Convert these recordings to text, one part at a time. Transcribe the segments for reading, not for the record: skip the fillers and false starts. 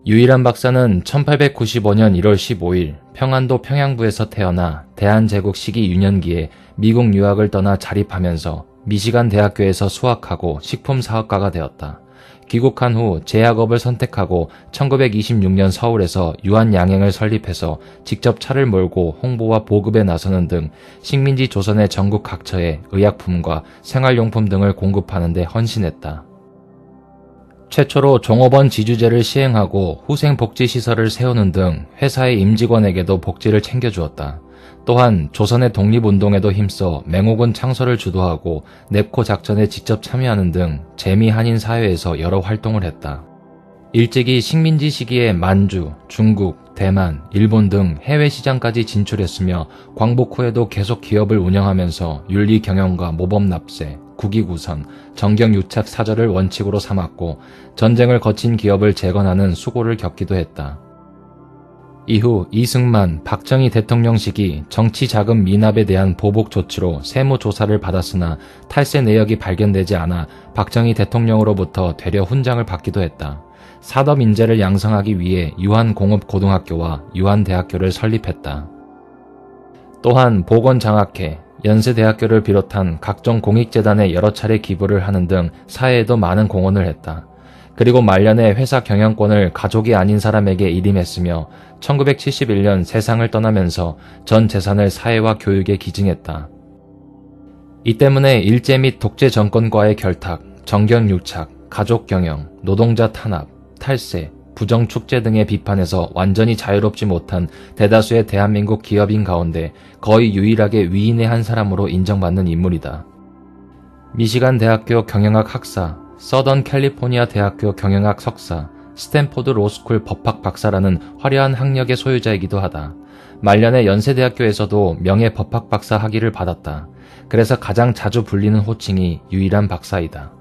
유일한 박사는 1895년 1월 15일 평안도 평양부에서 태어나 대한제국 시기 유년기에 미국 유학을 떠나 자립하면서 미시간 대학교에서 수학하고 식품사업가가 되었다. 귀국한 후 제약업을 선택하고 1926년 서울에서 유한양행을 설립해서 직접 차를 몰고 홍보와 보급에 나서는 등 식민지 조선의 전국 각처에 의약품과 생활용품 등을 공급하는 데 헌신했다. 최초로 종업원 지주제를 시행하고 후생복지시설을 세우는 등 회사의 임직원에게도 복지를 챙겨주었다. 또한 조선의 독립운동에도 힘써 맹옥은 창설을 주도하고 넵코 작전에 직접 참여하는 등 재미 한인 사회에서 여러 활동을 했다. 일제기 식민지 시기에 만주, 중국, 대만, 일본 등 해외 시장까지 진출했으며 광복 후에도 계속 기업을 운영하면서 윤리 경영과 모범 납세, 국위구선, 정경유착 사절을 원칙으로 삼았고 전쟁을 거친 기업을 재건하는 수고를 겪기도 했다. 이후 이승만, 박정희 대통령 시기 정치 자금 미납에 대한 보복 조치로 세무조사를 받았으나 탈세 내역이 발견되지 않아 박정희 대통령으로부터 되려 훈장을 받기도 했다. 사법 인재를 양성하기 위해 유한공업고등학교와 유한대학교를 설립했다. 또한 보건장학회, 연세대학교를 비롯한 각종 공익재단에 여러 차례 기부를 하는 등 사회에도 많은 공헌을 했다. 그리고 말년에 회사 경영권을 가족이 아닌 사람에게 일임했으며 1971년 세상을 떠나면서 전 재산을 사회와 교육에 기증했다. 이 때문에 일제 및 독재 정권과의 결탁, 정경유착, 가족경영, 노동자 탄압, 탈세, 부정축제 등의 비판에서 완전히 자유롭지 못한 대다수의 대한민국 기업인 가운데 거의 유일하게 위인의 한 사람으로 인정받는 인물이다. 미시간 대학교 경영학 학사, 서던 캘리포니아 대학교 경영학 석사, 스탠포드 로스쿨 법학 박사라는 화려한 학력의 소유자이기도 하다. 말년에 연세대학교에서도 명예 법학 박사 학위를 받았다. 그래서 가장 자주 불리는 호칭이 유일한 박사이다.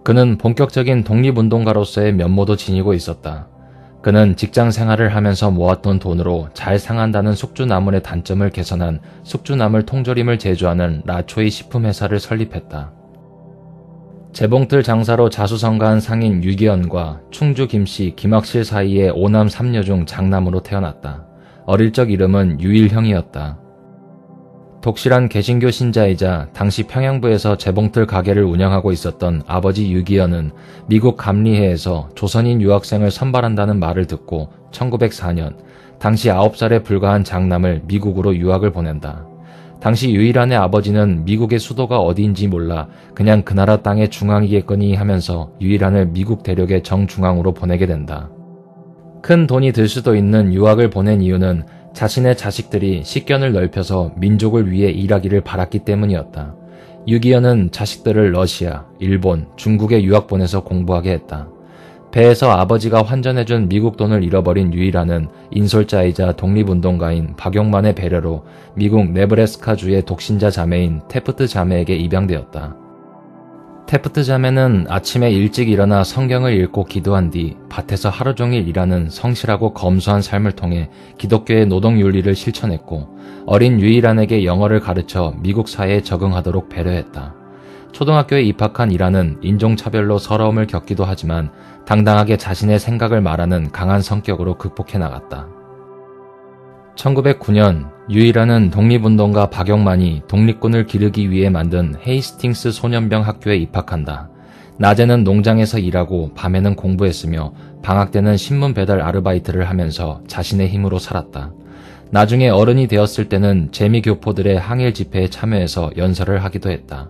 그는 본격적인 독립운동가로서의 면모도 지니고 있었다. 그는 직장 생활을 하면서 모았던 돈으로 잘 상한다는 숙주나물의 단점을 개선한 숙주나물 통조림을 제조하는 라초이 식품회사를 설립했다. 재봉틀 장사로 자수성가한 상인 유기현과 충주 김씨 김학실 사이의 5남 3녀 중 장남으로 태어났다. 어릴 적 이름은 유일형이었다. 독실한 개신교 신자이자 당시 평양부에서 재봉틀 가게를 운영하고 있었던 아버지 유기현은 미국 감리회에서 조선인 유학생을 선발한다는 말을 듣고 1904년 당시 9살에 불과한 장남을 미국으로 유학을 보낸다. 당시 유일한의 아버지는 미국의 수도가 어디인지 몰라 그냥 그 나라 땅의 중앙이겠거니 하면서 유일한을 미국 대륙의 정중앙으로 보내게 된다. 큰 돈이 들 수도 있는 유학을 보낸 이유는 자신의 자식들이 식견을 넓혀서 민족을 위해 일하기를 바랐기 때문이었다. 유기현은 자식들을 러시아, 일본, 중국에 유학 보내서 공부하게 했다. 배에서 아버지가 환전해준 미국 돈을 잃어버린 유일한은 인솔자이자 독립운동가인 박용만의 배려로 미국 네브래스카주의 독신자 자매인 테프트 자매에게 입양되었다. 테프트 자매는 아침에 일찍 일어나 성경을 읽고 기도한 뒤 밭에서 하루 종일 일하는 성실하고 검소한 삶을 통해 기독교의 노동윤리를 실천했고 어린 유일한에게 영어를 가르쳐 미국 사회에 적응하도록 배려했다. 초등학교에 입학한 이란은 인종차별로 서러움을 겪기도 하지만 당당하게 자신의 생각을 말하는 강한 성격으로 극복해 나갔다. 1909년 유이란은 독립운동가 박용만이 독립군을 기르기 위해 만든 헤이스팅스 소년병 학교에 입학한다. 낮에는 농장에서 일하고 밤에는 공부했으며 방학 때는 신문 배달 아르바이트를 하면서 자신의 힘으로 살았다. 나중에 어른이 되었을 때는 재미교포들의 항일 집회에 참여해서 연설을 하기도 했다.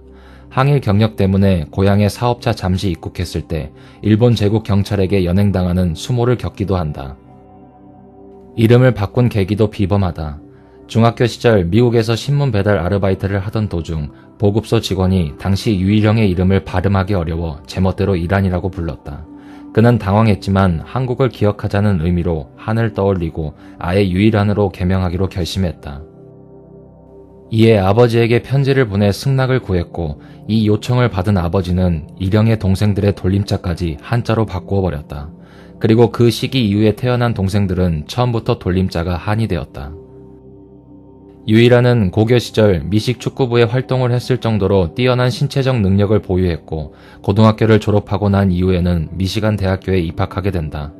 항일 경력 때문에 고향에 사업차 잠시 입국했을 때 일본 제국 경찰에게 연행당하는 수모를 겪기도 한다. 이름을 바꾼 계기도 비범하다. 중학교 시절 미국에서 신문 배달 아르바이트를 하던 도중 보급소 직원이 당시 유일형의 이름을 발음하기 어려워 제멋대로 이란이라고 불렀다. 그는 당황했지만 한국을 기억하자는 의미로 한을 떠올리고 아예 유일한으로 개명하기로 결심했다. 이에 아버지에게 편지를 보내 승낙을 구했고 이 요청을 받은 아버지는 일형의 동생들의 돌림자까지 한자로 바꾸어 버렸다. 그리고 그 시기 이후에 태어난 동생들은 처음부터 돌림자가 한이 되었다. 유이라는 고교 시절 미식 축구부에 활동을 했을 정도로 뛰어난 신체적 능력을 보유했고 고등학교를 졸업하고 난 이후에는 미시간 대학교에 입학하게 된다.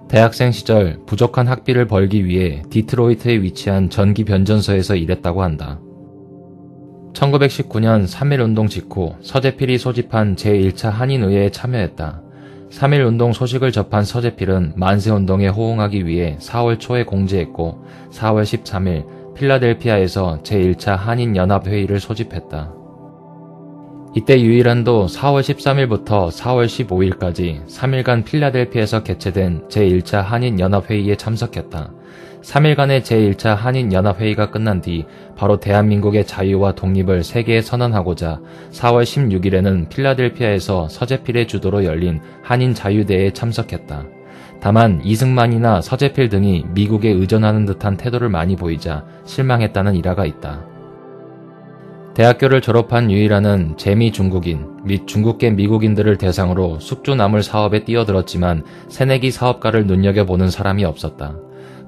대학생 시절 부족한 학비를 벌기 위해 디트로이트에 위치한 전기 변전소에서 일했다고 한다. 1919년 3.1운동 직후 서재필이 소집한 제1차 한인의회에 참여했다. 3.1운동 소식을 접한 서재필은 만세운동에 호응하기 위해 4월 초에 공지했고 4월 13일 필라델피아에서 제1차 한인연합회의를 소집했다. 이때 유이란도 4월 13일부터 4월 15일까지 3일간 필라델피아에서 개최된 제1차 한인연합회의에 참석했다. 3일간의 제1차 한인연합회의가 끝난 뒤 바로 대한민국의 자유와 독립을 세계에 선언하고자 4월 16일에는 필라델피아에서 서재필의 주도로 열린 한인자유대회에 참석했다. 다만 이승만이나 서재필 등이 미국에 의존하는 듯한 태도를 많이 보이자 실망했다는 일화가 있다. 대학교를 졸업한 유이라는 재미 중국인 및 중국계 미국인들을 대상으로 숙주나물 사업에 뛰어들었지만 새내기 사업가를 눈여겨보는 사람이 없었다.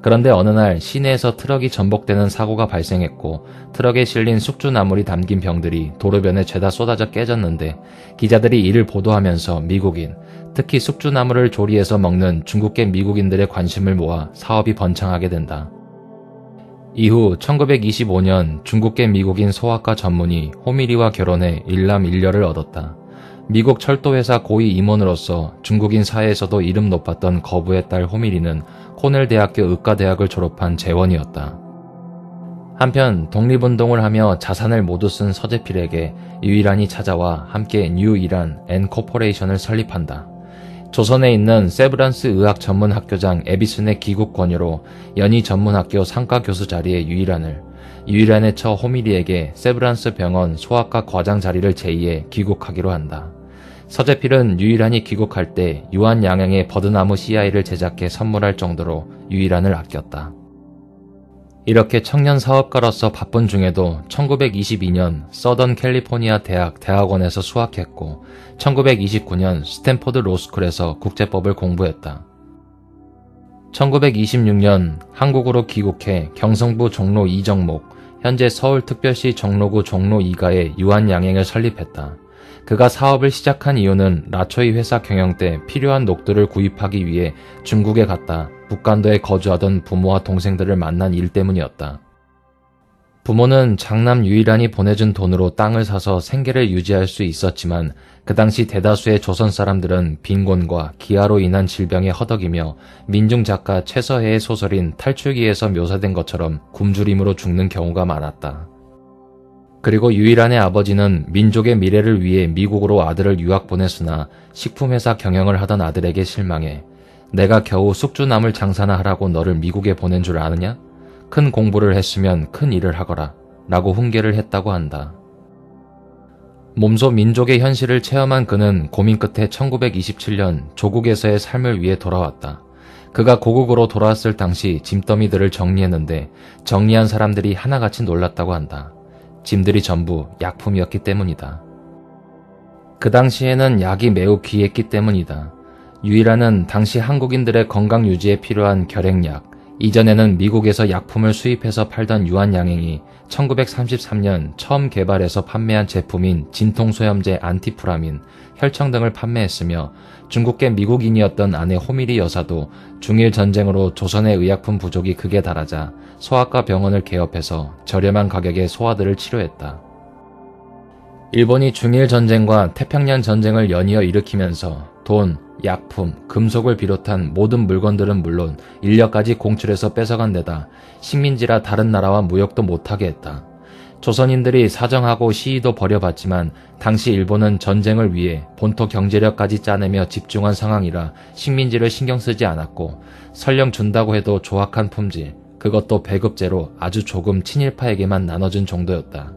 그런데 어느 날 시내에서 트럭이 전복되는 사고가 발생했고 트럭에 실린 숙주나물이 담긴 병들이 도로변에 죄다 쏟아져 깨졌는데 기자들이 이를 보도하면서 미국인, 특히 숙주나물을 조리해서 먹는 중국계 미국인들의 관심을 모아 사업이 번창하게 된다. 이후 1925년 중국계 미국인 소아과 전문의 호미리와 결혼해 일남일녀를 얻었다. 미국 철도회사 고위 임원으로서 중국인 사회에서도 이름 높았던 거부의 딸 호미리는 코넬 대학교 의과대학을 졸업한 재원이었다. 한편 독립운동을 하며 자산을 모두 쓴 서재필에게 유이란이 찾아와 함께 뉴이란 앤 코퍼레이션을 설립한다. 조선에 있는 세브란스 의학 전문학교장 에비슨의 기국 권유로 연희 전문학교 상과 교수 자리에 유이란의 처 호미리에게 세브란스 병원 소아과 과장 자리를 제의해 귀국하기로 한다. 서재필은 유이란이 귀국할 때 유한 양행의 버드나무 CI를 제작해 선물할 정도로 유이란을 아꼈다. 이렇게 청년 사업가로서 바쁜 중에도 1922년 서던 캘리포니아 대학 대학원에서 수학했고 1929년 스탠포드 로스쿨에서 국제법을 공부했다. 1926년 한국으로 귀국해 경성부 종로 2정목, 현재 서울특별시 종로구 종로 2가에 유한양행을 설립했다. 그가 사업을 시작한 이유는 라초이 회사 경영 때 필요한 녹두를 구입하기 위해 중국에 갔다 북간도에 거주하던 부모와 동생들을 만난 일 때문이었다. 부모는 장남 유이란이 보내준 돈으로 땅을 사서 생계를 유지할 수 있었지만 그 당시 대다수의 조선 사람들은 빈곤과 기아로 인한 질병에 허덕이며 민중 작가 최서해의 소설인 탈출기에서 묘사된 것처럼 굶주림으로 죽는 경우가 많았다. 그리고 유이란의 아버지는 민족의 미래를 위해 미국으로 아들을 유학 보냈으나 식품회사 경영을 하던 아들에게 실망해 내가 겨우 숙주나물 장사나 하라고 너를 미국에 보낸 줄 아느냐? 큰 공부를 했으면 큰 일을 하거라 라고 훈계를 했다고 한다. 몸소 민족의 현실을 체험한 그는 고민 끝에 1927년 조국에서의 삶을 위해 돌아왔다. 그가 고국으로 돌아왔을 당시 짐더미들을 정리했는데 정리한 사람들이 하나같이 놀랐다고 한다. 짐들이 전부 약품이었기 때문이다. 그 당시에는 약이 매우 귀했기 때문이다. 유이란은 당시 한국인들의 건강 유지에 필요한 결핵약, 이전에는 미국에서 약품을 수입해서 팔던 유한양행이 1933년 처음 개발해서 판매한 제품인 진통소염제 안티프라민, 혈청 등을 판매했으며 중국계 미국인이었던 아내 호미리 여사도 중일 전쟁으로 조선의 의약품 부족이 극에 달하자 소아과 병원을 개업해서 저렴한 가격에 소아들을 치료했다. 일본이 중일 전쟁과 태평양 전쟁을 연이어 일으키면서 돈, 약품, 금속을 비롯한 모든 물건들은 물론 인력까지 공출해서 뺏어간 데다 식민지라 다른 나라와 무역도 못하게 했다. 조선인들이 사정하고 시위도 벌여봤지만 당시 일본은 전쟁을 위해 본토 경제력까지 짜내며 집중한 상황이라 식민지를 신경 쓰지 않았고 설령 준다고 해도 조악한 품질, 그것도 배급제로 아주 조금 친일파에게만 나눠준 정도였다.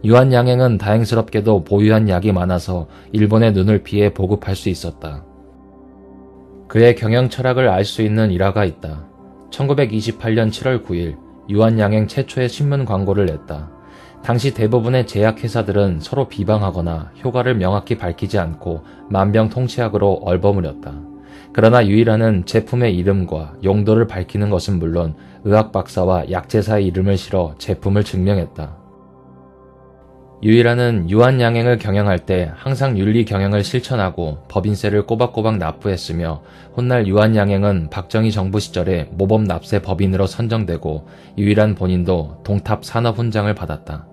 유한양행은 다행스럽게도 보유한 약이 많아서 일본의 눈을 피해 보급할 수 있었다. 그의 경영 철학을 알 수 있는 일화가 있다. 1928년 7월 9일 유한양행 최초의 신문 광고를 냈다. 당시 대부분의 제약회사들은 서로 비방하거나 효과를 명확히 밝히지 않고 만병통치약으로 얼버무렸다. 그러나 유일한은 제품의 이름과 용도를 밝히는 것은 물론 의학 박사와 약제사의 이름을 실어 제품을 증명했다. 유일한은 유한양행을 경영할 때 항상 윤리 경영을 실천하고 법인세를 꼬박꼬박 납부했으며 훗날 유한양행은 박정희 정부 시절에 모범 납세 법인으로 선정되고 유일한 본인도 동탑 산업훈장을 받았다.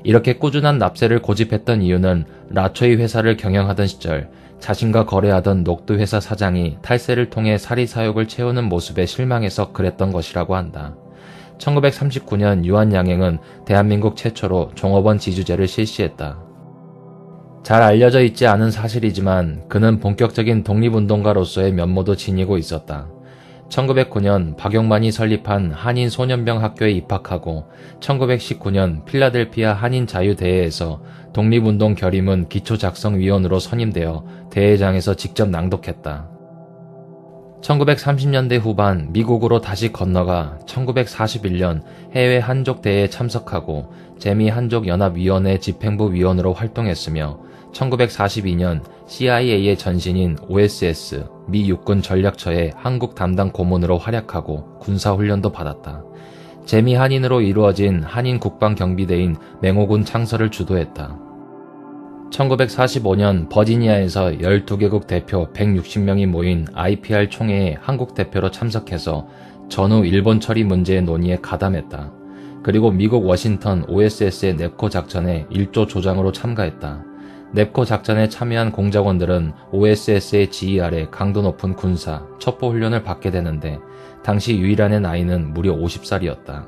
이렇게 꾸준한 납세를 고집했던 이유는 라초이 회사를 경영하던 시절 자신과 거래하던 녹두 회사 사장이 탈세를 통해 사리사욕을 채우는 모습에 실망해서 그랬던 것이라고 한다. 1939년 유한양행은 대한민국 최초로 종업원 지주제를 실시했다. 잘 알려져 있지 않은 사실이지만 그는 본격적인 독립운동가로서의 면모도 지니고 있었다. 1909년 박용만이 설립한 한인 소년병 학교에 입학하고 1919년 필라델피아 한인자유대회에서 독립운동 결의문 기초작성위원으로 선임되어 대회장에서 직접 낭독했다. 1930년대 후반 미국으로 다시 건너가 1941년 해외 한족대회에 참석하고 재미한족연합위원회 집행부 위원으로 활동했으며 1942년 CIA의 전신인 OSS 미 육군 전략처의 한국 담당 고문으로 활약하고 군사훈련도 받았다. 재미한인으로 이루어진 한인국방경비대인 맹호군 창설을 주도했다. 1945년 버지니아에서 12개국 대표 160명이 모인 IPR 총회에 한국 대표로 참석해서 전후 일본 처리 문제의 논의에 가담했다. 그리고 미국 워싱턴 OSS의 넵코 작전에 1조 조장으로 참가했다. 넵코 작전에 참여한 공작원들은 OSS의 지휘 아래 강도 높은 군사, 첩보 훈련을 받게 되는데 당시 유일한의 나이는 무려 50살이었다.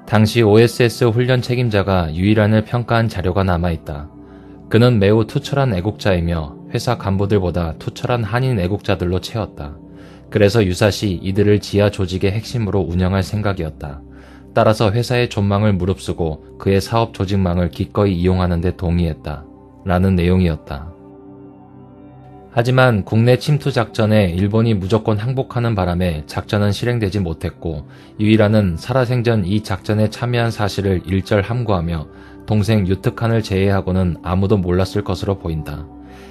당시 OSS 훈련 책임자가 유일한을 평가한 자료가 남아있다. 그는 매우 투철한 애국자이며 회사 간부들보다 투철한 한인 애국자들로 채웠다. 그래서 유사시 이들을 지하 조직의 핵심으로 운영할 생각이었다. 따라서 회사의 존망을 무릅쓰고 그의 사업 조직망을 기꺼이 이용하는 데 동의했다. 라는 내용이었다. 하지만 국내 침투 작전에 일본이 무조건 항복하는 바람에 작전은 실행되지 못했고 유일한은 살아생전 이 작전에 참여한 사실을 일절 함구하며 동생 유특한을 제외하고는 아무도 몰랐을 것으로 보인다.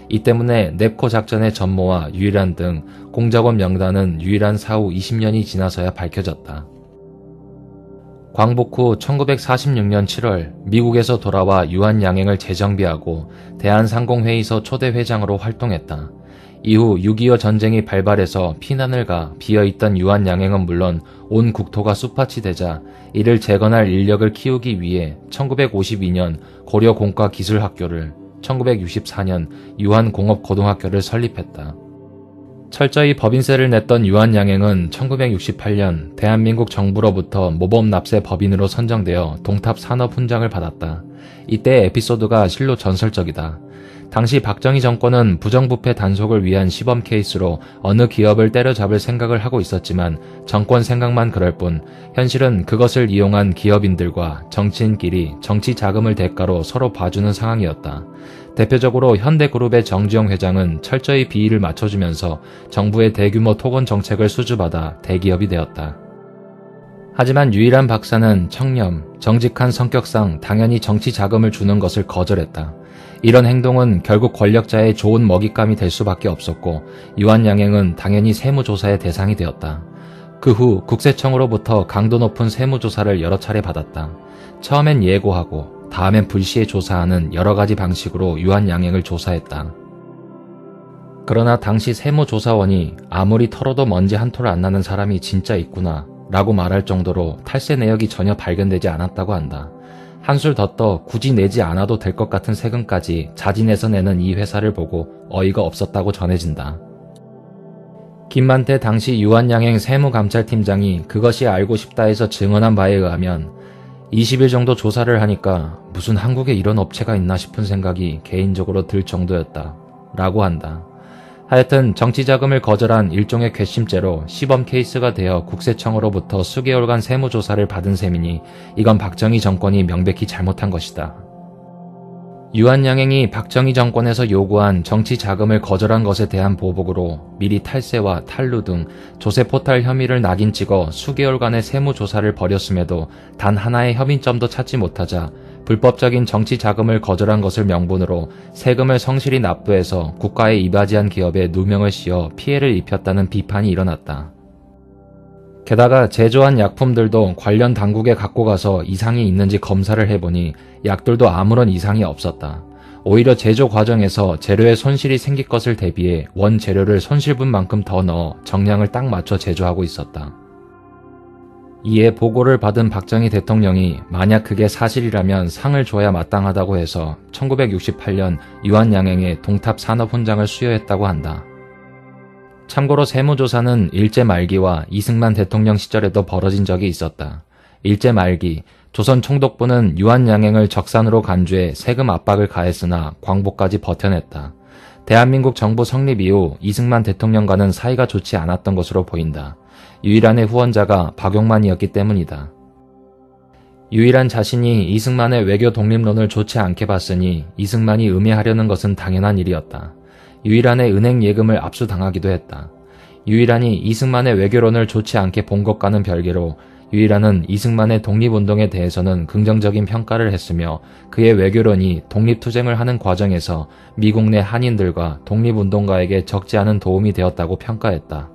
이 때문에 넵코 작전의 전모와 유일한 등 공작원 명단은 유일한 사후 20년이 지나서야 밝혀졌다. 광복 후 1946년 7월 미국에서 돌아와 유한양행을 재정비하고 대한상공회의소 초대회장으로 활동했다. 이후 6.25 전쟁이 발발해서 피난을 가 비어있던 유한양행은 물론 온 국토가 숲밭이 되자 이를 재건할 인력을 키우기 위해 1952년 고려공과기술학교를, 1964년 유한공업고등학교를 설립했다. 철저히 법인세를 냈던 유한양행은 1968년 대한민국 정부로부터 모범 납세 법인으로 선정되어 동탑 산업훈장을 받았다. 이때 에피소드가 실로 전설적이다. 당시 박정희 정권은 부정부패 단속을 위한 시범 케이스로 어느 기업을 때려잡을 생각을 하고 있었지만 정권 생각만 그럴 뿐 현실은 그것을 이용한 기업인들과 정치인끼리 정치 자금을 대가로 서로 봐주는 상황이었다. 대표적으로 현대그룹의 정지영 회장은 철저히 비위를 맞춰주면서 정부의 대규모 토건 정책을 수주받아 대기업이 되었다. 하지만 유일한 박사는 청렴, 정직한 성격상 당연히 정치 자금을 주는 것을 거절했다. 이런 행동은 결국 권력자의 좋은 먹잇감이 될 수밖에 없었고 유한양행은 당연히 세무조사의 대상이 되었다. 그 후 국세청으로부터 강도 높은 세무조사를 여러 차례 받았다. 처음엔 예고하고 다음엔 불시에 조사하는 여러 가지 방식으로 유한양행을 조사했다. 그러나 당시 세무조사원이 아무리 털어도 먼지 한 톨 안 나는 사람이 진짜 있구나 라고 말할 정도로 탈세 내역이 전혀 발견되지 않았다고 한다. 한술 더 떠 굳이 내지 않아도 될 것 같은 세금까지 자진해서 내는 이 회사를 보고 어이가 없었다고 전해진다. 김만태 당시 유한양행 세무감찰팀장이 그것이 알고 싶다 해서 증언한 바에 의하면 20일 정도 조사를 하니까 무슨 한국에 이런 업체가 있나 싶은 생각이 개인적으로 들 정도였다 라고 한다. 하여튼 정치자금을 거절한 일종의 괘씸죄로 시범 케이스가 되어 국세청으로부터 수개월간 세무조사를 받은 셈이니 이건 박정희 정권이 명백히 잘못한 것이다. 유한양행이 박정희 정권에서 요구한 정치자금을 거절한 것에 대한 보복으로 미리 탈세와 탈루 등 조세포탈 혐의를 낙인 찍어 수개월간의 세무조사를 벌였음에도 단 하나의 협의점도 찾지 못하자 불법적인 정치 자금을 거절한 것을 명분으로 세금을 성실히 납부해서 국가에 이바지한 기업에 누명을 씌워 피해를 입혔다는 비판이 일어났다. 게다가 제조한 약품들도 관련 당국에 갖고 가서 이상이 있는지 검사를 해보니 약들도 아무런 이상이 없었다. 오히려 제조 과정에서 재료에 손실이 생길 것을 대비해 원재료를 손실분만큼 더 넣어 정량을 딱 맞춰 제조하고 있었다. 이에 보고를 받은 박정희 대통령이 만약 그게 사실이라면 상을 줘야 마땅하다고 해서 1968년 유한양행에 동탑 산업훈장을 수여했다고 한다. 참고로 세무조사는 일제 말기와 이승만 대통령 시절에도 벌어진 적이 있었다. 일제 말기, 조선 총독부는 유한양행을 적산으로 간주해 세금 압박을 가했으나 광복까지 버텨냈다. 대한민국 정부 성립 이후 이승만 대통령과는 사이가 좋지 않았던 것으로 보인다. 유일한의 후원자가 박용만이었기 때문이다. 유일한 자신이 이승만의 외교 독립론을 좋지 않게 봤으니 이승만이 음해하려는 것은 당연한 일이었다. 유일한의 은행 예금을 압수당하기도 했다. 유일한이 이승만의 외교론을 좋지 않게 본 것과는 별개로 유일한은 이승만의 독립운동에 대해서는 긍정적인 평가를 했으며 그의 외교론이 독립투쟁을 하는 과정에서 미국 내 한인들과 독립운동가에게 적지 않은 도움이 되었다고 평가했다.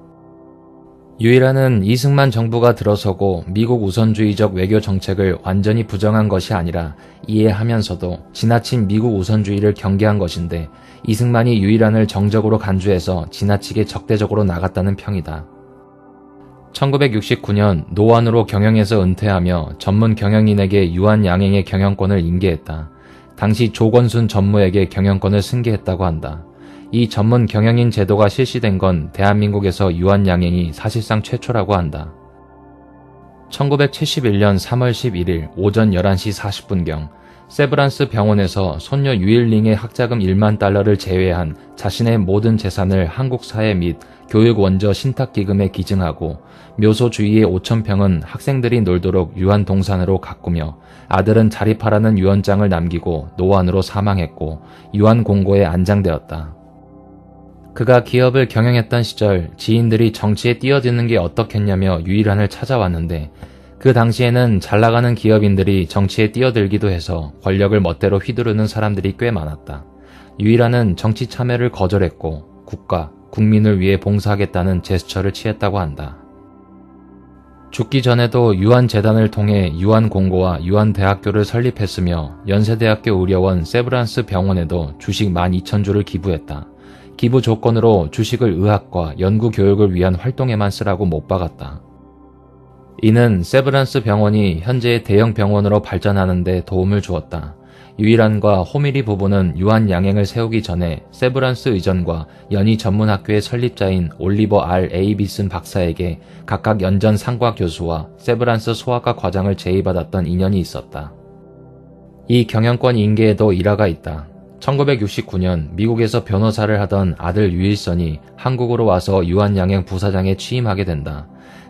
유일한은 이승만 정부가 들어서고 미국 우선주의적 외교 정책을 완전히 부정한 것이 아니라 이해하면서도 지나친 미국 우선주의를 경계한 것인데 이승만이 유일한을 정적으로 간주해서 지나치게 적대적으로 나갔다는 평이다. 1969년 노원으로 경영에서 은퇴하며 전문 경영인에게 유한양행의 경영권을 인계했다. 당시 조건순 전무에게 경영권을 승계했다고 한다. 이 전문 경영인 제도가 실시된 건 대한민국에서 유한양행이 사실상 최초라고 한다. 1971년 3월 11일 오전 11시 40분경 세브란스 병원에서 손녀 유일링의 학자금 1만 달러를 제외한 자신의 모든 재산을 한국사회 및 교육원저 신탁기금에 기증하고 묘소 주위의 5,000평은 학생들이 놀도록 유한동산으로 가꾸며 아들은 자립하라는 유언장을 남기고 노안으로 사망했고 유한공고에 안장되었다. 그가 기업을 경영했던 시절 지인들이 정치에 뛰어드는 게 어떻겠냐며 유일한을 찾아왔는데 그 당시에는 잘나가는 기업인들이 정치에 뛰어들기도 해서 권력을 멋대로 휘두르는 사람들이 꽤 많았다. 유일한은 정치 참여를 거절했고 국가, 국민을 위해 봉사하겠다는 제스처를 취했다고 한다. 죽기 전에도 유한재단을 통해 유한공고와 유한대학교를 설립했으며 연세대학교 의료원 세브란스 병원에도 주식 12,000주를 기부했다. 기부 조건으로 주식을 의학과 연구교육을 위한 활동에만 쓰라고 못 박았다. 이는 세브란스 병원이 현재의 대형 병원으로 발전하는 데 도움을 주었다. 유일한과 호미리 부부는 유한양행을 세우기 전에 세브란스 의전과 연희 전문학교의 설립자인 올리버 R. 에이비슨 박사에게 각각 연전 상과 교수와 세브란스 소아과 과장을 제의받았던 인연이 있었다. 이 경영권 인계에도 일화가 있다. 1969년 미국에서 변호사를 하던 아들 유일선이 한국으로 와서 유한양행 부사장에 취임하게 된다.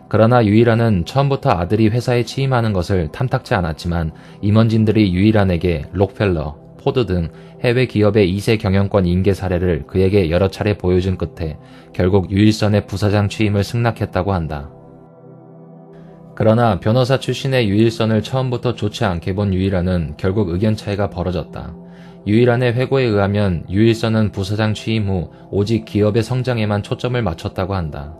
그러나 유일한은 처음부터 아들이 회사에 취임하는 것을 탐탁지 않았지만 임원진들이 유일한에게 록펠러, 포드 등 해외 기업의 2세 경영권 인계 사례를 그에게 여러 차례 보여준 끝에 결국 유일선의 부사장 취임을 승낙했다고 한다. 그러나 변호사 출신의 유일선을 처음부터 좋지 않게 본 유일한은 결국 의견 차이가 벌어졌다. 유일한의 회고에 의하면 유일선은 부사장 취임 후 오직 기업의 성장에만 초점을 맞췄다고 한다.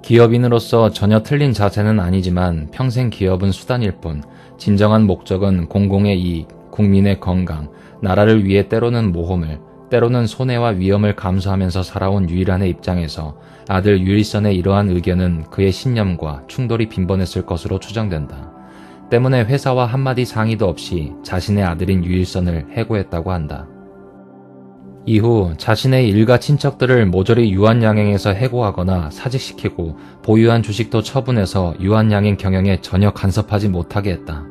기업인으로서 전혀 틀린 자세는 아니지만 평생 기업은 수단일 뿐 진정한 목적은 공공의 이익, 국민의 건강, 나라를 위해 때로는 모험을, 때로는 손해와 위험을 감수하면서 살아온 유일한의 입장에서 아들 유일선의 이러한 의견은 그의 신념과 충돌이 빈번했을 것으로 추정된다. 때문에 회사와 한마디 상의도 없이 자신의 아들인 유일선을 해고했다고 한다. 이후 자신의 일가 친척들을 모조리 유한양행에서 해고하거나 사직시키고 보유한 주식도 처분해서 유한양행 경영에 전혀 간섭하지 못하게 했다.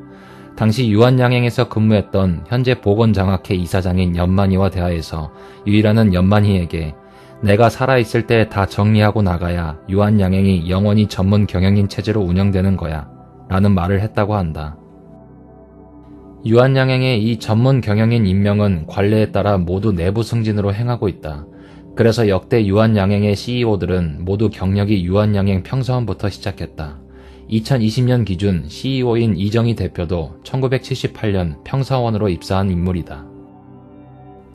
당시 유한양행에서 근무했던 현재 보건장학회 이사장인 연만희와 대화에서 유일한은 연만희에게 내가 살아있을 때 다 정리하고 나가야 유한양행이 영원히 전문 경영인 체제로 운영되는 거야 라는 말을 했다고 한다. 유한양행의 이 전문 경영인 임명은 관례에 따라 모두 내부 승진으로 행하고 있다. 그래서 역대 유한양행의 CEO들은 모두 경력이 유한양행 평사원부터 시작했다. 2020년 기준 CEO인 이정희 대표도 1978년 평사원으로 입사한 인물이다.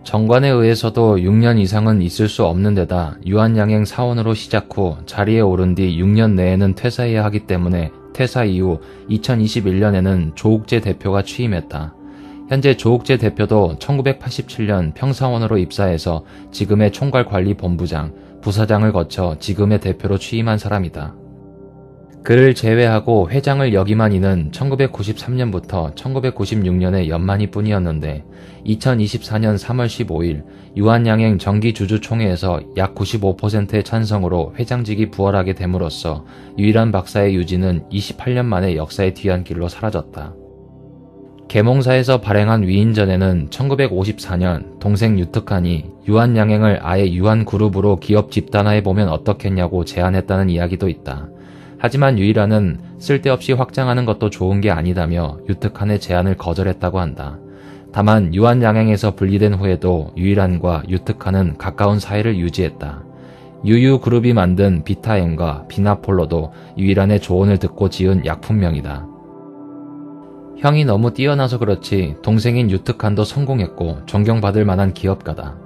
정관에 의해서도 6년 이상은 있을 수 없는 데다 유한양행 사원으로 시작 후 자리에 오른 뒤 6년 내에는 퇴사해야 하기 때문에 퇴사 이후 2021년에는 조욱재 대표가 취임했다. 현재 조욱재 대표도 1987년 평사원으로 입사해서 지금의 총괄관리본부장, 부사장을 거쳐 지금의 대표로 취임한 사람이다. 그를 제외하고 회장을 역임한 이는 1993년부터 1996년의 연만이 뿐이었는데 2024년 3월 15일 유한양행 정기주주총회에서 약 95%의 찬성으로 회장직이 부활하게 됨으로써 유일한 박사의 유지는 28년 만에 역사의 뒤안길로 사라졌다. 계몽사에서 발행한 위인전에는 1954년 동생 유특한이 유한양행을 아예 유한그룹으로 기업 집단화해보면 어떻겠냐고 제안했다는 이야기도 있다. 하지만 유일한은 쓸데없이 확장하는 것도 좋은 게 아니다며 유특한의 제안을 거절했다고 한다. 다만 유한양행에서 분리된 후에도 유일한과 유특한은 가까운 사이를 유지했다. 유유그룹이 만든 비타엠과 비나폴로도 유일한의 조언을 듣고 지은 약품명이다. 형이 너무 뛰어나서 그렇지 동생인 유특한도 성공했고 존경받을 만한 기업가다.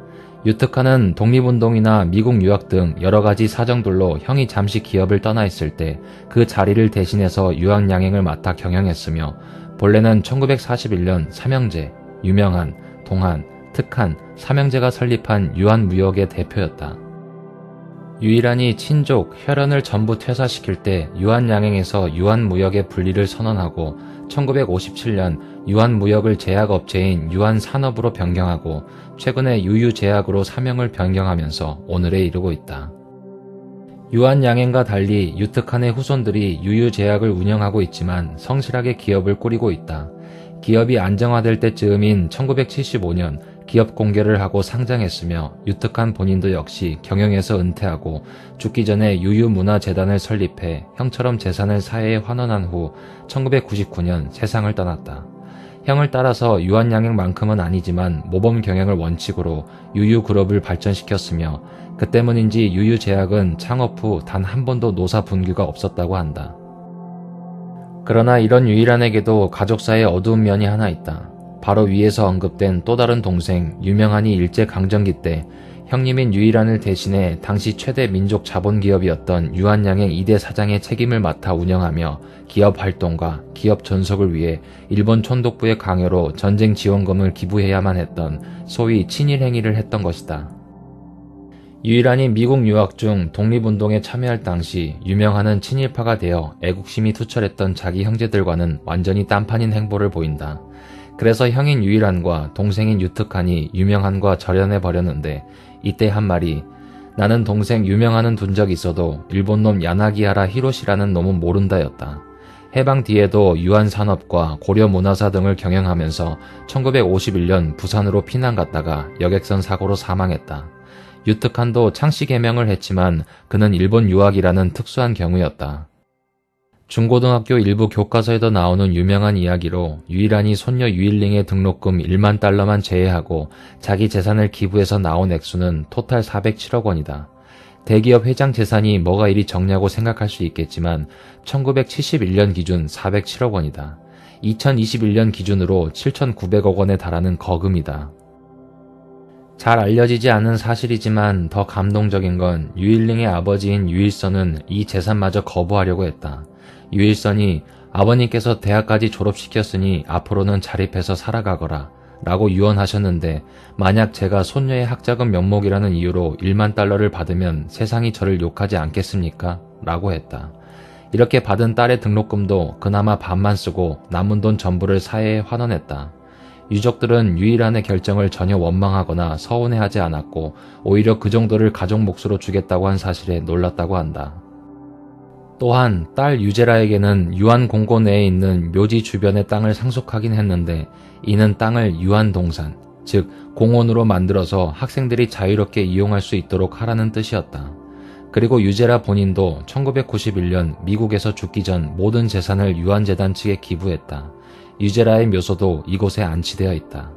유특한은 독립운동이나 미국 유학 등 여러가지 사정들로 형이 잠시 기업을 떠나 있을 때 그 자리를 대신해서 유한양행을 맡아 경영했으며 본래는 1941년 삼형제, 유명한, 동한, 특한, 삼형제가 설립한 유한무역의 대표였다. 유일한이 친족, 혈연을 전부 퇴사시킬 때 유한양행에서 유한무역의 분리를 선언하고 1957년 유한무역을 제약업체인 유한산업으로 변경하고 최근에 유유제약으로 사명을 변경하면서 오늘에 이르고 있다. 유한양행과 달리 유특한의 후손들이 유유제약을 운영하고 있지만 성실하게 기업을 꾸리고 있다. 기업이 안정화될 때쯤인 1975년 기업 공개를 하고 상장했으며 유특한 본인도 역시 경영에서 은퇴하고 죽기 전에 유유문화재단을 설립해 형처럼 재산을 사회에 환원한 후 1999년 세상을 떠났다. 형을 따라서 유한양행만큼은 아니지만 모범 경영을 원칙으로 유유그룹을 발전시켰으며 그 때문인지 유유제약은 창업 후 단 한 번도 노사 분규가 없었다고 한다. 그러나 이런 유일한에게도 가족사의 어두운 면이 하나 있다. 바로 위에서 언급된 또 다른 동생 유명한이 일제강점기 때 형님인 유일한을 대신해 당시 최대 민족 자본기업이었던 유한양행 2대 사장의 책임을 맡아 운영하며 기업 활동과 기업 전속을 위해 일본 촌독부의 강요로 전쟁 지원금을 기부해야만 했던 소위 친일 행위를 했던 것이다. 유일한이 미국 유학 중 독립운동에 참여할 당시 유명한은 친일파가 되어 애국심이 투철했던 자기 형제들과는 완전히 딴판인 행보를 보인다. 그래서 형인 유일한과 동생인 유특한이 유명한과 절연해버렸는데 이때 한 말이 나는 동생 유명한은 둔 적 있어도 일본놈 야나기하라 히로시라는 놈은 모른다였다. 해방 뒤에도 유한산업과 고려문화사 등을 경영하면서 1951년 부산으로 피난 갔다가 여객선 사고로 사망했다. 유특한도 창씨 개명을 했지만 그는 일본 유학이라는 특수한 경우였다. 중고등학교 일부 교과서에도 나오는 유명한 이야기로 유일한이 손녀 유일링의 등록금 1만 달러만 제외하고 자기 재산을 기부해서 나온 액수는 토탈 407억 원이다. 대기업 회장 재산이 뭐가 이리 적냐고 생각할 수 있겠지만 1971년 기준 407억 원이다. 2021년 기준으로 7,900억 원에 달하는 거금이다. 잘 알려지지 않은 사실이지만 더 감동적인 건 유일링의 아버지인 유일선은 이 재산마저 거부하려고 했다. 유일선이 아버님께서 대학까지 졸업시켰으니 앞으로는 자립해서 살아가거라 라고 유언하셨는데 만약 제가 손녀의 학자금 명목이라는 이유로 1만 달러를 받으면 세상이 저를 욕하지 않겠습니까? 라고 했다. 이렇게 받은 딸의 등록금도 그나마 반만 쓰고 남은 돈 전부를 사회에 환원했다. 유족들은 유일한의 결정을 전혀 원망하거나 서운해하지 않았고 오히려 그 정도를 가족 몫으로 주겠다고 한 사실에 놀랐다고 한다. 또한 딸 유제라에게는 유한공고 내에 있는 묘지 주변의 땅을 상속하긴 했는데 이는 땅을 유한동산, 즉 공원으로 만들어서 학생들이 자유롭게 이용할 수 있도록 하라는 뜻이었다. 그리고 유제라 본인도 1991년 미국에서 죽기 전 모든 재산을 유한재단 측에 기부했다. 유제라의 묘소도 이곳에 안치되어 있다.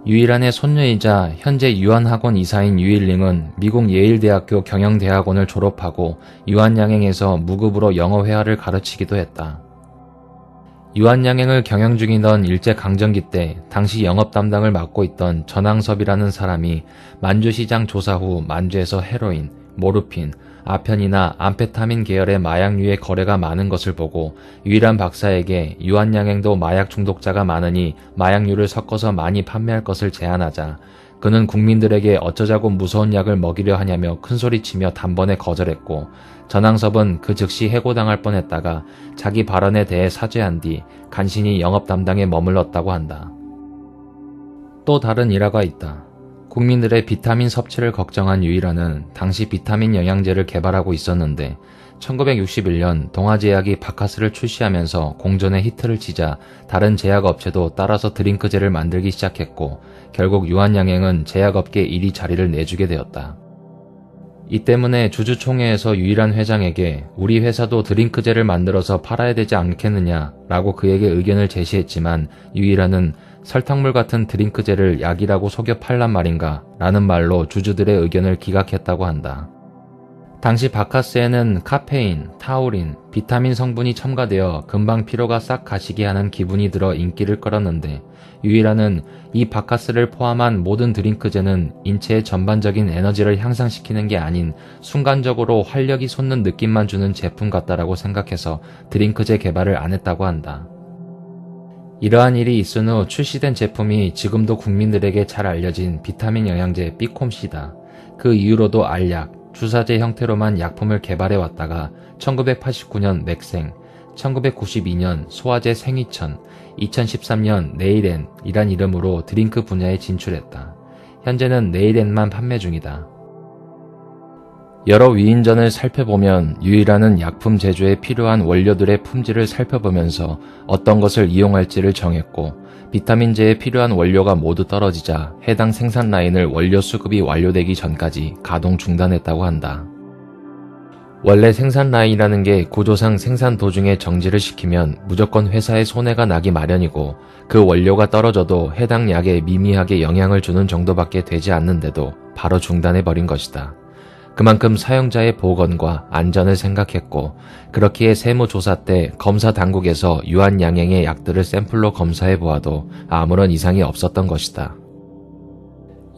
유일한의 손녀이자 현재 유한학원 이사인 유일링은 미국 예일대학교 경영대학원을 졸업하고 유한양행에서 무급으로 영어회화를 가르치기도 했다. 유한양행을 경영 중이던 일제강점기 때 당시 영업 담당을 맡고 있던 전항섭이라는 사람이 만주시장 조사 후 만주에서 헤로인, 모르핀, 아편이나 암페타민 계열의 마약류의 거래가 많은 것을 보고 유일한 박사에게 유한양행도 마약 중독자가 많으니 마약류를 섞어서 많이 판매할 것을 제안하자 그는 국민들에게 어쩌자고 무서운 약을 먹이려 하냐며 큰소리치며 단번에 거절했고 전항섭은 그 즉시 해고당할 뻔했다가 자기 발언에 대해 사죄한 뒤 간신히 영업 담당에 머물렀다고 한다. 또 다른 일화가 있다. 국민들의 비타민 섭취를 걱정한 유일한은 당시 비타민 영양제를 개발하고 있었는데 1961년 동아제약이 바카스를 출시하면서 공전의 히트를 치자 다른 제약업체도 따라서 드링크제를 만들기 시작했고 결국 유한양행은 제약업계 1위 자리를 내주게 되었다. 이 때문에 주주총회에서 유일한 회장에게 우리 회사도 드링크제를 만들어서 팔아야 되지 않겠느냐 라고 그에게 의견을 제시했지만 유일한은 설탕물 같은 드링크제를 약이라고 속여 팔란 말인가 라는 말로 주주들의 의견을 기각했다고 한다. 당시 바카스에는 카페인, 타우린, 비타민 성분이 첨가되어 금방 피로가 싹 가시게 하는 기분이 들어 인기를 끌었는데 유일한은 이 바카스를 포함한 모든 드링크제는 인체의 전반적인 에너지를 향상시키는 게 아닌 순간적으로 활력이 솟는 느낌만 주는 제품 같다라고 생각해서 드링크제 개발을 안 했다고 한다. 이러한 일이 있은 후 출시된 제품이 지금도 국민들에게 잘 알려진 비타민 영양제 비콤씨다. 그 이후로도 알약, 주사제 형태로만 약품을 개발해왔다가 1989년 맥생, 1992년 소화제 생이천, 2013년 네일엔이란 이름으로 드링크 분야에 진출했다. 현재는 네일엔만 판매 중이다. 여러 위인전을 살펴보면 유일한은 약품 제조에 필요한 원료들의 품질을 살펴보면서 어떤 것을 이용할지를 정했고 비타민제에 필요한 원료가 모두 떨어지자 해당 생산 라인을 원료 수급이 완료되기 전까지 가동 중단했다고 한다. 원래 생산 라인이라는 게 구조상 생산 도중에 정지를 시키면 무조건 회사에 손해가 나기 마련이고 그 원료가 떨어져도 해당 약에 미미하게 영향을 주는 정도밖에 되지 않는데도 바로 중단해버린 것이다. 그만큼 사용자의 보건과 안전을 생각했고 그렇기에 세무조사 때 검사 당국에서 유한양행의 약들을 샘플로 검사해 보아도 아무런 이상이 없었던 것이다.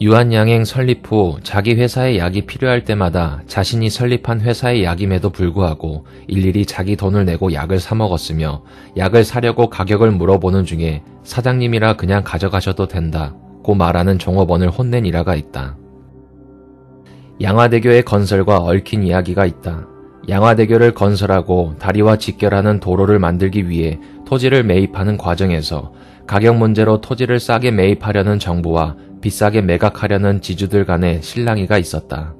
유한양행 설립 후 자기 회사의 약이 필요할 때마다 자신이 설립한 회사의 약임에도 불구하고 일일이 자기 돈을 내고 약을 사 먹었으며 약을 사려고 가격을 물어보는 중에 사장님이라 그냥 가져가셔도 된다고 말하는 종업원을 혼낸 일화가 있다. 양화대교의 건설과 얽힌 이야기가 있다. 양화대교를 건설하고 다리와 직결하는 도로를 만들기 위해 토지를 매입하는 과정에서 가격 문제로 토지를 싸게 매입하려는 정부와 비싸게 매각하려는 지주들 간의 실랑이가 있었다.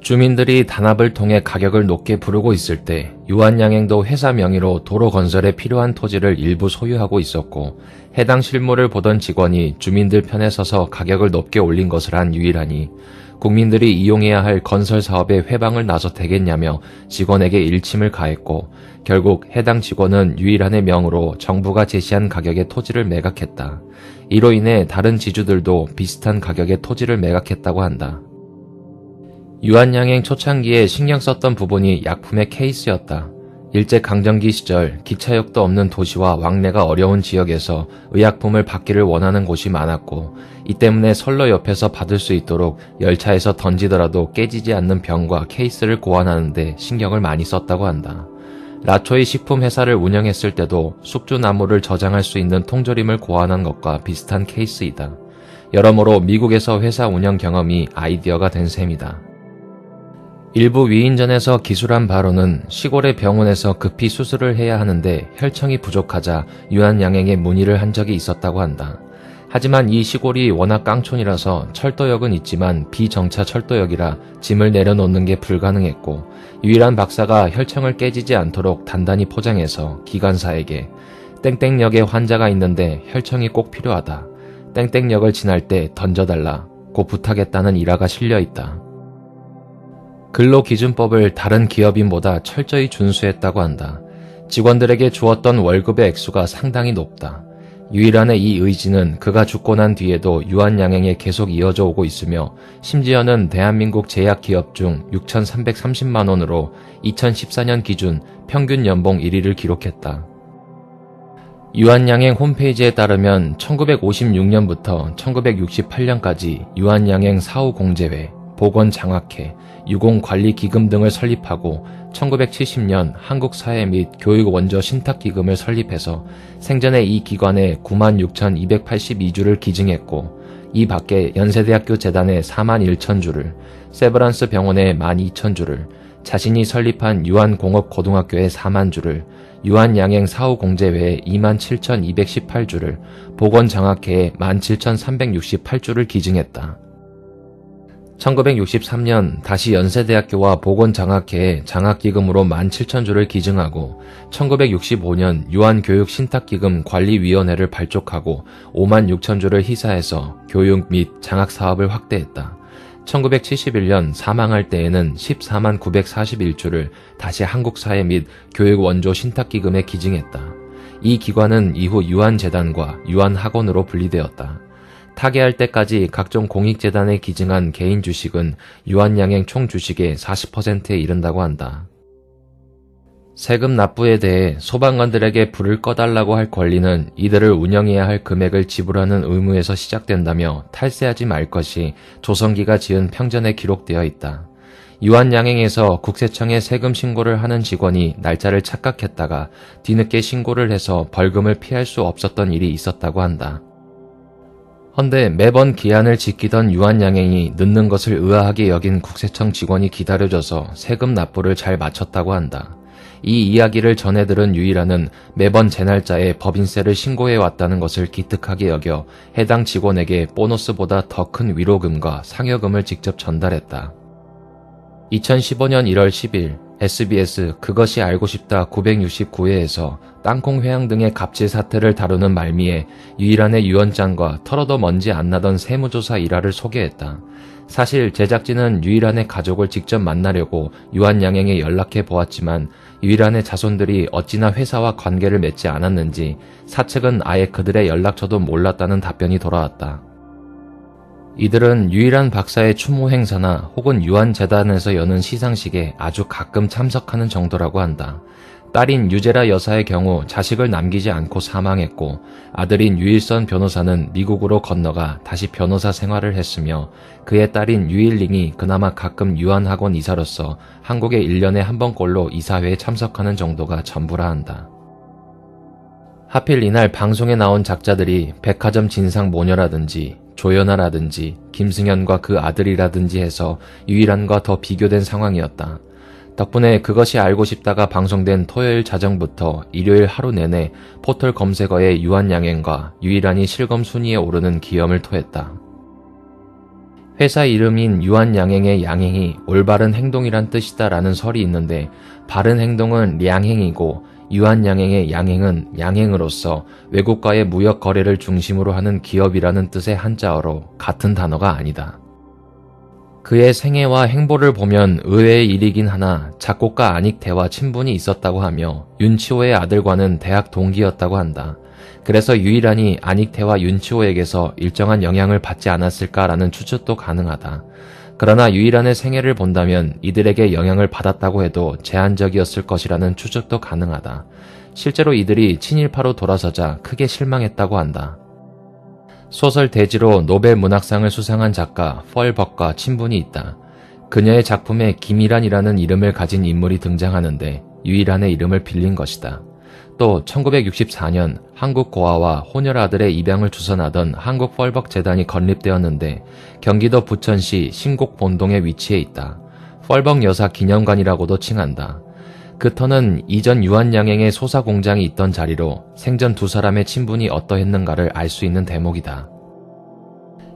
주민들이 단합을 통해 가격을 높게 부르고 있을 때 유한양행도 회사 명의로 도로 건설에 필요한 토지를 일부 소유하고 있었고 해당 실물을 보던 직원이 주민들 편에 서서 가격을 높게 올린 것을 한 유일하니 국민들이 이용해야 할 건설 사업에 회방을 나서 되겠냐며 직원에게 일침을 가했고 결국 해당 직원은 유일한의 명으로 정부가 제시한 가격의 토지를 매각했다. 이로 인해 다른 지주들도 비슷한 가격의 토지를 매각했다고 한다. 유한양행 초창기에 신경 썼던 부분이 약품의 케이스였다. 일제강점기 시절 기차역도 없는 도시와 왕래가 어려운 지역에서 의약품을 받기를 원하는 곳이 많았고 이 때문에 선로 옆에서 받을 수 있도록 열차에서 던지더라도 깨지지 않는 병과 케이스를 고안하는 데 신경을 많이 썼다고 한다. 라초의 식품회사를 운영했을 때도 숙주나무를 저장할 수 있는 통조림을 고안한 것과 비슷한 케이스이다. 여러모로 미국에서 회사 운영 경험이 아이디어가 된 셈이다. 일부 위인전에서 기술한 바로는 시골의 병원에서 급히 수술을 해야 하는데 혈청이 부족하자 유한양행에 문의를 한 적이 있었다고 한다. 하지만 이 시골이 워낙 깡촌이라서 철도역은 있지만 비정차 철도역이라 짐을 내려놓는 게 불가능했고 유일한 박사가 혈청을 깨지지 않도록 단단히 포장해서 기관사에게 땡땡역에 환자가 있는데 혈청이 꼭 필요하다. 땡땡역을 지날 때 던져달라고 부탁했다는 일화가 실려있다. 근로기준법을 다른 기업인보다 철저히 준수했다고 한다. 직원들에게 주었던 월급의 액수가 상당히 높다. 유일한의 이 의지는 그가 죽고 난 뒤에도 유한양행에 계속 이어져 오고 있으며 심지어는 대한민국 제약기업 중 6,330만 원으로 2014년 기준 평균 연봉 1위를 기록했다. 유한양행 홈페이지에 따르면 1956년부터 1968년까지 유한양행 사후공제회, 보건장학회, 유공관리기금 등을 설립하고 1970년 한국사회 및 교육원조 신탁기금을 설립해서 생전에 이 기관에 96,282주를 기증했고 이 밖에 연세대학교 재단에 41,000주를, 세브란스 병원에 12,000주를, 자신이 설립한 유한공업고등학교에 4만주를, 유한양행 사후공제회에 27,218주를, 보건장학회에 17,368주를 기증했다. 1963년 다시 연세대학교와 보건장학회에 장학기금으로 17,000주를 기증하고 1965년 유한교육신탁기금 관리위원회를 발족하고 56,000주를 희사해서 교육 및 장학사업을 확대했다. 1971년 사망할 때에는 14만 941주를 다시 한국사회 및 교육원조 신탁기금에 기증했다. 이 기관은 이후 유한재단과 유한학원으로 분리되었다. 타계할 때까지 각종 공익재단에 기증한 개인 주식은 유한양행 총 주식의 40%에 이른다고 한다. 세금 납부에 대해 소방관들에게 불을 꺼달라고 할 권리는 이들을 운영해야 할 금액을 지불하는 의무에서 시작된다며 탈세하지 말 것이 조선기가 지은 평전에 기록되어 있다. 유한양행에서 국세청에 세금 신고를 하는 직원이 날짜를 착각했다가 뒤늦게 신고를 해서 벌금을 피할 수 없었던 일이 있었다고 한다. 헌데 매번 기한을 지키던 유한양행이 늦는 것을 의아하게 여긴 국세청 직원이 기다려줘서 세금 납부를 잘 마쳤다고 한다. 이 이야기를 전해 들은 유일한은 매번 제 날짜에 법인세를 신고해왔다는 것을 기특하게 여겨 해당 직원에게 보너스보다 더 큰 위로금과 상여금을 직접 전달했다. 2015년 1월 10일 SBS 그것이 알고 싶다 969회에서 땅콩 회항 등의 갑질 사태를 다루는 말미에 유일한의 유언장과 털어도 먼지 안 나던 세무조사 일화를 소개했다. 사실 제작진은 유일한의 가족을 직접 만나려고 유한양행에 연락해 보았지만 유일한의 자손들이 어찌나 회사와 관계를 맺지 않았는지 사측은 아예 그들의 연락처도 몰랐다는 답변이 돌아왔다. 이들은 유일한 박사의 추모 행사나 혹은 유한재단에서 여는 시상식에 아주 가끔 참석하는 정도라고 한다. 딸인 유제라 여사의 경우 자식을 남기지 않고 사망했고 아들인 유일선 변호사는 미국으로 건너가 다시 변호사 생활을 했으며 그의 딸인 유일링이 그나마 가끔 유한학원 이사로서 한국에 1년에 한 번꼴로 이사회에 참석하는 정도가 전부라 한다. 하필 이날 방송에 나온 작자들이 백화점 진상 모녀라든지 조연아라든지 김승현과 그 아들이라든지 해서 유일한과 더 비교된 상황이었다. 덕분에 그것이 알고 싶다가 방송된 토요일 자정부터 일요일 하루 내내 포털 검색어에 유한양행과 유일한이 실검 순위에 오르는 기염을 토했다. 회사 이름인 유한양행의 양행이 올바른 행동이란 뜻이다라는 설이 있는데 바른 행동은 량행이고 유한양행의 양행은 양행으로서 외국과의 무역 거래를 중심으로 하는 기업이라는 뜻의 한자어로 같은 단어가 아니다. 그의 생애와 행보를 보면 의외의 일이긴 하나 작곡가 안익태와 친분이 있었다고 하며 윤치호의 아들과는 대학 동기였다고 한다. 그래서 유일한이 안익태와 윤치호에게서 일정한 영향을 받지 않았을까라는 추측도 가능하다. 그러나 유일한의 생애를 본다면 이들에게 영향을 받았다고 해도 제한적이었을 것이라는 추측도 가능하다. 실제로 이들이 친일파로 돌아서자 크게 실망했다고 한다. 소설 대지로 노벨 문학상을 수상한 작가 펄벅과 친분이 있다. 그녀의 작품에 김일환이라는 이름을 가진 인물이 등장하는데 유일한의 이름을 빌린 것이다. 또 1964년 한국 고아와 혼혈 아들의 입양을 주선하던 한국 펄벅 재단이 건립되었는데 경기도 부천시 신곡 본동에 위치해 있다. 펄벅 여사 기념관이라고도 칭한다. 그 터는 이전 유한양행의 소사 공장이 있던 자리로 생전 두 사람의 친분이 어떠했는가를 알 수 있는 대목이다.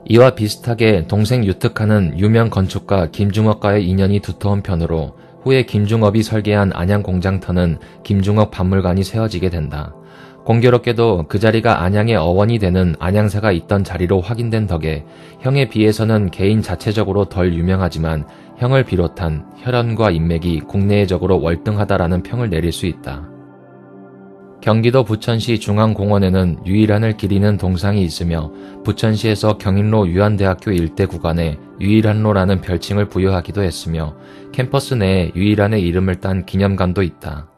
이와 비슷하게 동생 유특하는 유명 건축가 김중업과의 인연이 두터운 편으로 후에 김중업이 설계한 안양공장터는 김중업 박물관이 세워지게 된다. 공교롭게도 그 자리가 안양의 어원이 되는 안양사가 있던 자리로 확인된 덕에 형에 비해서는 개인 자체적으로 덜 유명하지만 형을 비롯한 혈연과 인맥이 국내외적으로 월등하다라는 평을 내릴 수 있다. 경기도 부천시 중앙공원에는 유일한을 기리는 동상이 있으며 부천시에서 경인로 유한대학교 일대 구간에 유일한로라는 별칭을 부여하기도 했으며 캠퍼스 내에 유일한의 이름을 딴 기념관도 있다.